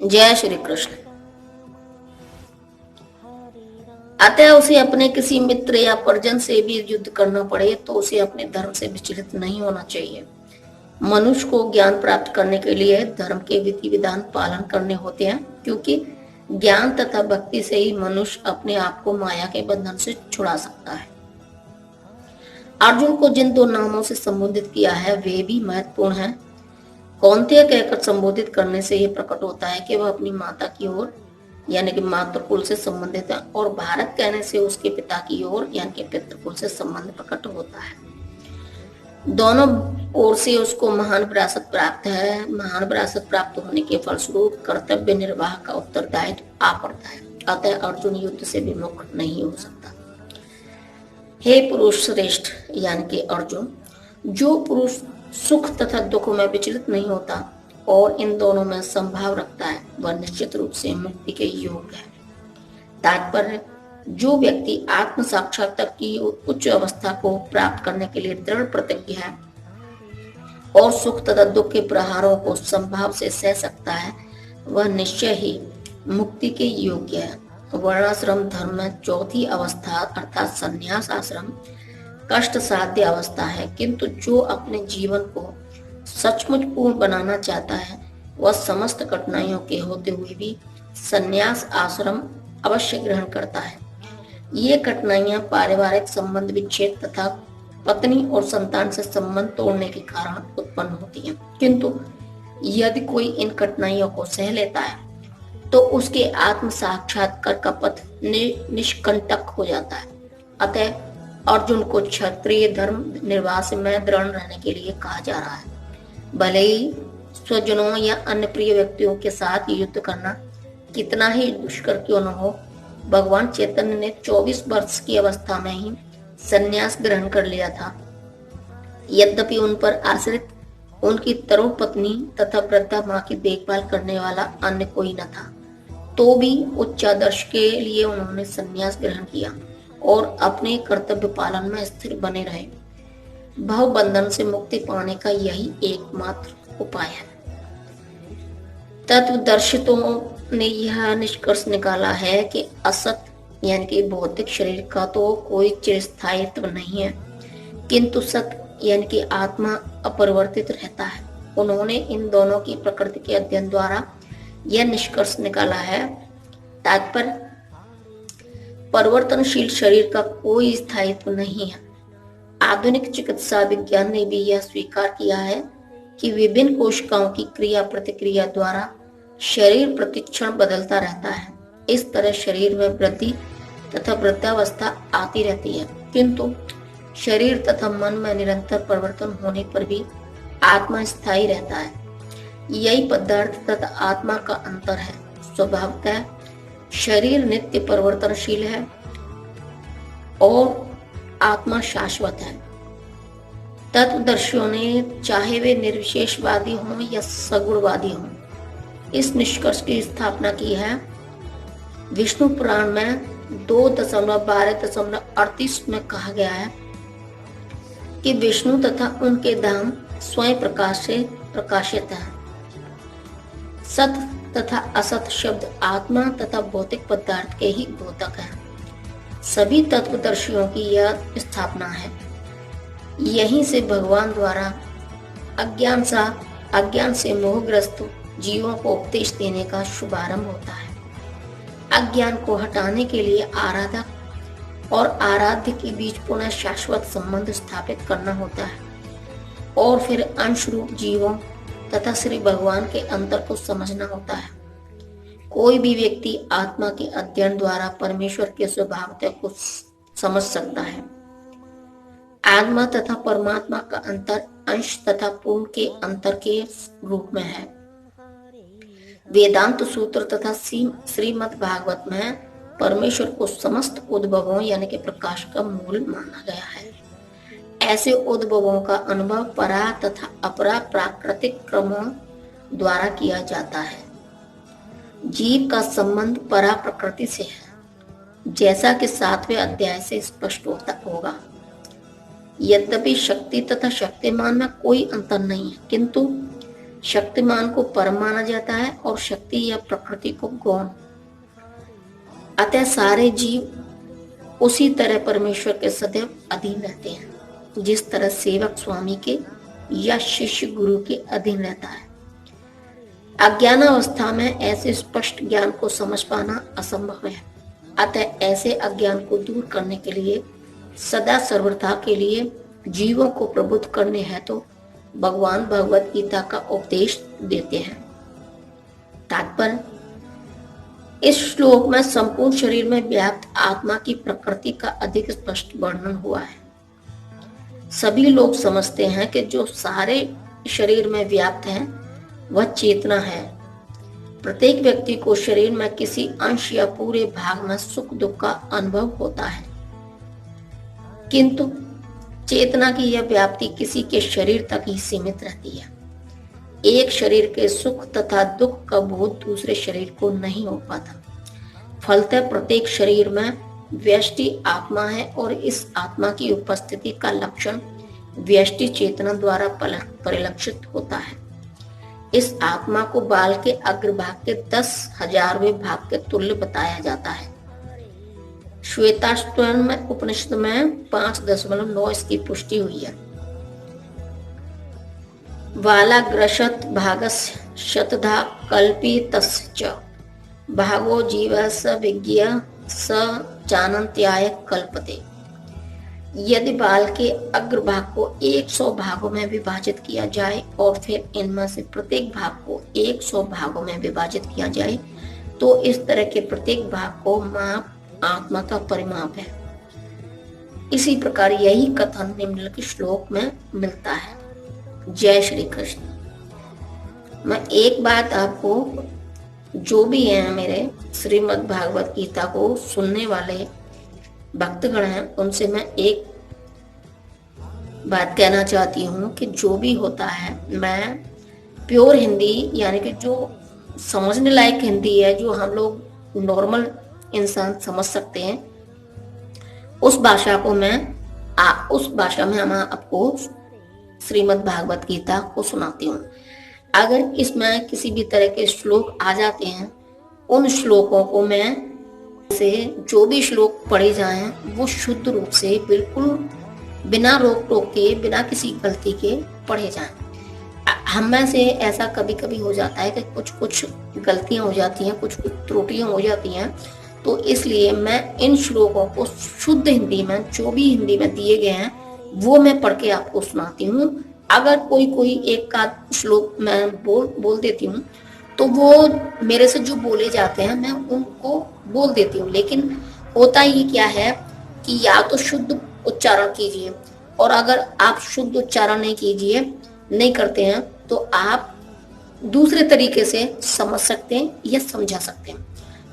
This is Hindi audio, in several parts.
जय श्री कृष्ण। अतः उसे अपने किसी मित्र या परिजन से भी युद्ध करना पड़े तो उसे अपने धर्म से विचलित नहीं होना चाहिए। मनुष्य को ज्ञान प्राप्त करने के लिए धर्म के विधि विधान पालन करने होते हैं, क्योंकि ज्ञान तथा भक्ति से ही मनुष्य अपने आप को माया के बंधन से छुड़ा सकता है। अर्जुन को जिन दो नामों से संबोधित किया है वे भी महत्वपूर्ण हैं। कौन्तेय कहकर संबोधित करने से यह प्रकट होता है कि वह अपनी माता की ओर यानी कि मातृकुल से संबंधित है, और भारत कहने से उसके पिता की ओर यानी कि पितृकुल से संबंध प्रकट होता है। दोनों ओर से उसको महान विरासत प्राप्त है। महान विरासत प्राप्त होने के फलस्वरूप कर्तव्य निर्वाह का उत्तरदायित्व आ पड़ता है। अतः अर्जुन युद्ध से विमुख नहीं हो सकता। हे पुरुष श्रेष्ठ यानी कि अर्जुन, जो पुरुष सुख तथा दुख में विचलित नहीं होता और इन दोनों में संभाव रखता है वह निश्चित रूप से मुक्ति के योग्य है। तात्पर्य, जो व्यक्ति आत्म साक्षात्कार की उच्च अवस्था को प्राप्त करने के लिए दृढ़ प्रतिज्ञ है और सुख तथा दुख के प्रहारों को संभाव से सह सकता है वह निश्चय ही मुक्ति के योग्य है। वर्णाश्रम धर्म में चौथी अवस्था अर्थात संन्यास आश्रम कष्ट साध्य अवस्था है, किंतु जो अपने जीवन को सचमुच पूर्ण बनाना चाहता है वह समस्त कठिनाइयों के होते हुए भी संन्यास आश्रम अवश्य ग्रहण करता है। ये कठिनाइयां पारिवारिक संबंध विच्छेद तथा पत्नी और संतान से संबंध तोड़ने के कारण उत्पन्न होती हैं, किंतु यदि कोई इन कठिनाइयों को सह लेता है तो उसके आत्म साक्षात्कार का पथ निष्कंटक हो जाता है। अतः अर्जुन को क्षत्रिय धर्म निर्वाह में दृढ़ रहने के लिए कहा जा रहा है। भले ही स्वजनों या अन्य प्रिय व्यक्तियों के साथ युद्ध करना कितना ही दुष्कर क्यों न हो, भगवान चैतन्य ने 24 वर्ष की अवस्था में ही संन्यास ग्रहण कर लिया था। यद्यपि उन पर आश्रित उनकी तरुण पत्नी तथा वृद्धा माँ की देखभाल करने वाला अन्य कोई न था, तो भी उच्चादर्श के लिए उन्होंने संन्यास ग्रहण किया और अपने कर्तव्य पालन में स्थिर बने रहे। भव बंधन से मुक्ति पाने का यही एकमात्र उपाय है। तत्वदर्शियों ने यह निष्कर्ष निकाला है कि असत यानी कि भौतिक शरीर का तो कोई चिरस्थायित्व नहीं है, किंतु सत यानी कि आत्मा अपरिवर्तित रहता है। उन्होंने इन दोनों की प्रकृति के अध्ययन द्वारा यह निष्कर्ष निकाला है। तात्पर्य, परिवर्तनशील शरीर का कोई स्थायित्व नहीं है। आधुनिक चिकित्सा विज्ञान ने भी यह स्वीकार किया है कि विभिन्न कोशिकाओं की क्रिया प्रतिक्रिया द्वारा शरीर प्रतिक्षण बदलता रहता है। इस तरह शरीर में वृद्धि तथा वृद्धावस्था आती रहती है, किंतु शरीर तथा मन में निरंतर परिवर्तन होने पर भी आत्मा स्थायी रहता है। यही पदार्थ तथा आत्मा का अंतर है। स्वभावतः शरीर नित्य परिवर्तनशील है और आत्मा शाश्वत है। तत्वदर्शियों ने, चाहे वे निर्विशेषवादी हों या सगुणवादी हों, इस निष्कर्ष की स्थापना की है। विष्णु पुराण में 2.12.38 में कहा गया है कि विष्णु तथा उनके धाम स्वयं प्रकाश से प्रकाशित है। सत तथा असत शब्द आत्मा तथा भौतिक पदार्थ के ही द्योतक है। सभी तत्वदर्शियों की यह स्थापना है। यहीं से भगवान द्वारा अज्ञान से मोहग्रस्त जीवों को उपदेश देने का शुभारंभ होता है। अज्ञान को हटाने के लिए आराधक और आराध्य के बीच पुनः शाश्वत संबंध स्थापित करना होता है और फिर अंश रूप जीवों तथा श्री भगवान के अंतर को समझना होता है। कोई भी व्यक्ति आत्मा के अध्ययन द्वारा परमेश्वर के स्वभावतः को समझ सकता है। आत्मा तथा परमात्मा का अंतर अंश तथा पूर्ण के अंतर के रूप में है। वेदांत सूत्र तथा श्रीमद् भागवत में परमेश्वर को समस्त उद्भवों यानी कि प्रकाश का मूल माना गया है। ऐसे उद्भवों का अनुभव परा तथा अपरा प्राकृतिक क्रमों द्वारा किया जाता है। जीव का संबंध परा प्रकृति से है, जैसा कि 7वें अध्याय से स्पष्ट होगा। यद्यपि शक्ति तथा शक्तिमान में कोई अंतर नहीं है, किंतु शक्तिमान को परम माना जाता है और शक्ति या प्रकृति को गौण। अतः सारे जीव उसी तरह परमेश्वर के सदैव अधीन रहते हैं जिस तरह सेवक स्वामी के या शिष्य गुरु के अधीन रहता है। अज्ञानावस्था में ऐसे स्पष्ट ज्ञान को समझ पाना असंभव है। अतः ऐसे अज्ञान को दूर करने के लिए सदा सर्वथा के लिए जीवों को प्रबुद्ध करने हैं तो भगवान भगवत गीता का उपदेश देते हैं। तात्पर्य, इस श्लोक में संपूर्ण शरीर में व्याप्त आत्मा की प्रकृति का अधिक स्पष्ट वर्णन हुआ है। सभी लोग समझते हैं कि जो सारे शरीर में व्याप्त है वह चेतना है। प्रत्येक व्यक्ति को शरीर में किसी अंश या पूरे भाग में सुख दुख का अनुभव होता है, किंतु चेतना की यह व्याप्ति किसी के शरीर तक ही सीमित रहती है। एक शरीर के सुख तथा दुख का बोध दूसरे शरीर को नहीं हो पाता। फलतः प्रत्येक शरीर में व्यष्टि आत्मा है और इस आत्मा की उपस्थिति का लक्षण व्यष्टि चेतना द्वारा परिलक्षित होता है। इस आत्मा को बाल के अग्रभाग के 10,000वें भाग के तुल्य बताया जाता है। श्वेताश्वतर में उपनिषद में 5.9 इसकी पुष्टि हुई है। वालाग्रशत भागस्य शतधा कल्पितस्य भागो जीवः स विज्ञ स चानन्त्याय कल्पते। यदि बाल के अग्रभाग को 100 भागों में विभाजित किया जाए और फिर इनमें से प्रत्येक भाग को 100 भागों में विभाजित किया जाए तो इस तरह के प्रत्येक भाग को माप आत्मा का परिमाप है। इसी प्रकार यही कथन निम्नलिखित श्लोक में मिलता है। जय श्री कृष्ण। मैं एक बात आपको, जो भी हैं मेरे श्रीमद् भागवत गीता को सुनने वाले भक्तगण हैं, उनसे मैं एक बात कहना चाहती हूँ कि जो भी होता है मैं प्योर हिंदी, यानी कि जो समझने लायक हिंदी है, जो हम लोग नॉर्मल इंसान समझ सकते हैं, उस भाषा को उस भाषा में हम आपको श्रीमद् भागवत गीता को सुनाती हूँ। अगर इसमें किसी भी तरह के श्लोक आ जाते हैं, उन श्लोकों को मैं से जो भी श्लोक पढ़े जाएं वो शुद्ध रूप से बिल्कुल बिना रोक टोक के, बिना किसी गलती के पढ़े जाएं। हम में से ऐसा कभी कभी हो जाता है कि कुछ गलतियां हो जाती हैं, कुछ त्रुटियां हो जाती हैं, तो इसलिए मैं इन श्लोकों को शुद्ध हिंदी में, जो भी हिंदी में दिए गए हैं, वो मैं पढ़ के आपको सुनाती हूँ। अगर कोई एक का श्लोक मैं बोल देती हूँ तो वो मेरे से जो बोले जाते हैं मैं उनको बोल देती हूँ। लेकिन होता ही क्या है कि या तो शुद्ध उच्चारण कीजिए, और अगर आप शुद्ध उच्चारण नहीं करते हैं तो आप दूसरे तरीके से समझ सकते हैं या समझा सकते हैं।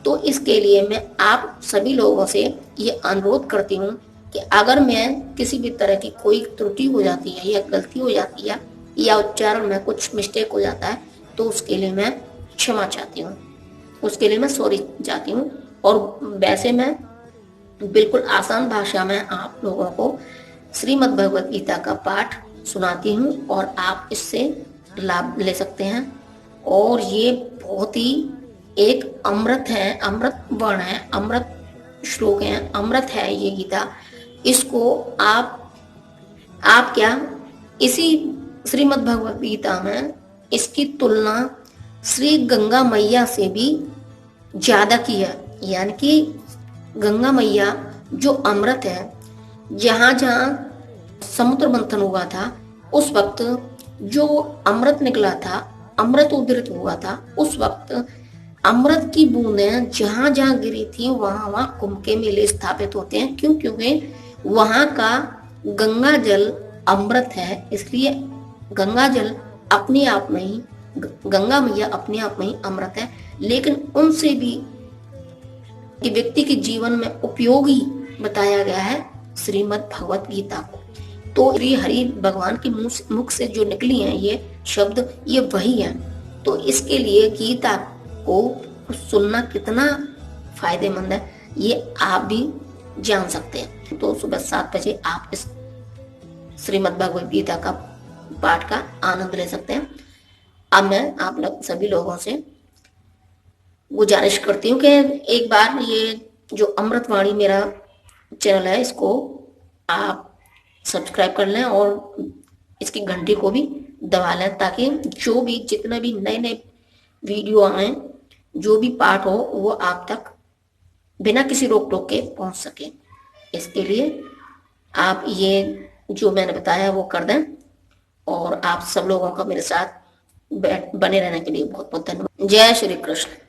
तो इसके लिए मैं आप सभी लोगों से ये अनुरोध करती हूँ कि अगर मैं किसी भी तरह की कोई त्रुटि हो जाती है या गलती हो जाती है या उच्चारण में कुछ मिस्टेक हो जाता है तो उसके लिए मैं क्षमा चाहती हूँ, उसके लिए मैं सॉरी चाहती हूँ। और वैसे मैं बिल्कुल आसान भाषा में आप लोगों को श्रीमद् भगवत गीता का पाठ सुनाती हूँ और आप इससे लाभ ले सकते हैं। और ये बहुत ही एक अमृत है, अमृत वर्ण है, अमृत श्लोक है, अमृत है ये गीता। इसको आप क्या इसी श्रीमद् भगवत गीता में इसकी तुलना श्री गंगा मैया से भी ज्यादा की है। यानी कि गंगा मैया जो अमृत है, जहां जहां समुद्र मंथन हुआ था उस वक्त जो अमृत निकला था, अमृत उद्धृत हुआ था, उस वक्त अमृत की बूंदें जहां जहां गिरी थी वहां वहां कुंभ के मेले स्थापित होते हैं। क्यों? क्योंकि वहां का गंगा जल अमृत है, इसलिए गंगा जल अपने आप में ही, गंगा मैया अपने आप में ही अमृत है। लेकिन उनसे भी व्यक्ति के जीवन में उपयोगी बताया गया है श्रीमद् भगवत गीता को। तो श्री हरि भगवान के मुख से जो निकली हैं ये शब्द, ये वही हैं। तो इसके लिए गीता को सुनना कितना फायदेमंद है ये आप भी जान सकते हैं। तो सुबह 7 बजे आप इस श्रीमद् भगवत गीता का पाठ का आनंद ले सकते हैं। अब मैं आप लोग सभी लोगों से गुजारिश करती हूँ कि एक बार ये जो अमृतवाणी मेरा चैनल है इसको आप सब्सक्राइब कर लें और इसकी घंटी को भी दबा लें, ताकि जो भी जितने भी नए नए वीडियो आए, जो भी पार्ट हो, वो आप तक बिना किसी रोक टोक के पहुंच सके। इसके लिए आप ये जो मैंने बताया वो कर दें। और आप सब लोगों का मेरे साथ बने रहने के लिए बहुत बहुत धन्यवाद। जय श्री कृष्ण।